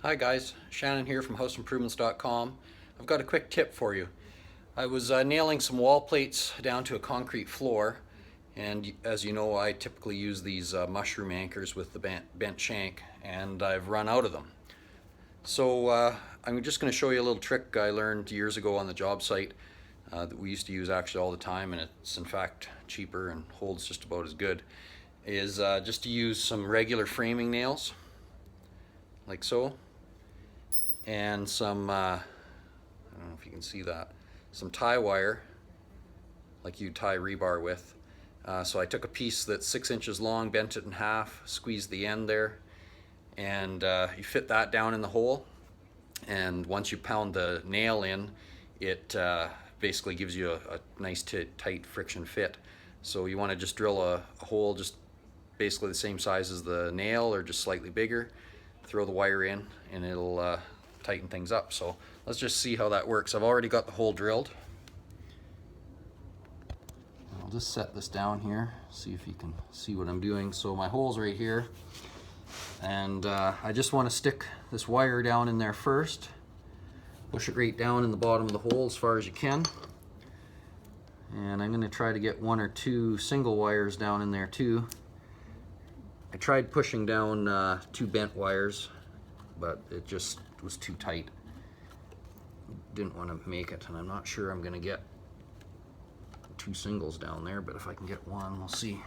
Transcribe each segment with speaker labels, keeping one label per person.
Speaker 1: Hi guys, Shannon here from houseimprovements.com. I've got a quick tip for you. I was nailing some wall plates down to a concrete floor, and as you know, I typically use these mushroom anchors with the bent shank, and I've run out of them. So I'm just going to show you a little trick I learned years ago on the job site that we used to use actually all the time, and it's in fact cheaper and holds just about as good, is just to use some regular framing nails, like so, and some, I don't know if you can see that, some tie wire, like you tie rebar with. So I took a piece that's 6 inches long, bent it in half, squeezed the end there, and you fit that down in the hole. And once you pound the nail in, it basically gives you a nice tight friction fit. So you want to just drill a hole just basically the same size as the nail or just slightly bigger, throw the wire in, and it'll tighten things up. So let's just see how that works. I've already got the hole drilled. I'll just set this down here, see if you can see what I'm doing. So my hole's right here, and I just want to stick this wire down in there first. Push it right down in the bottom of the hole as far as you can. And I'm going to try to get 1 or 2 single wires down in there too. I tried pushing down 2 bent wires, but it just was too tight. Didn't want to make it, and I'm not sure I'm going to get 2 singles down there, but if I can get 1, we'll see.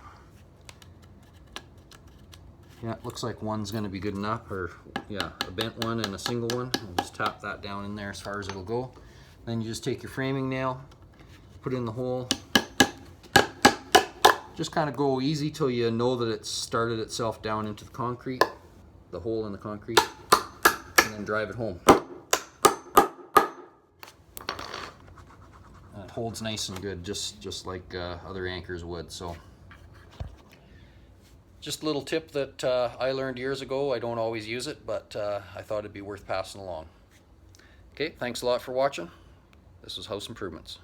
Speaker 1: Yeah, it looks like 1's going to be good enough, or yeah, a bent one and a single one. I'll just tap that down in there as far as it'll go. Then you just take your framing nail, put it in the hole. Just kind of go easy till you know that it's started itself down into the concrete, the hole in the concrete, and then drive it home. And it holds nice and good, just like other anchors would. So just a little tip that I learned years ago. I don't always use it, but I thought it'd be worth passing along. Okay, thanks a lot for watching. This was House Improvements.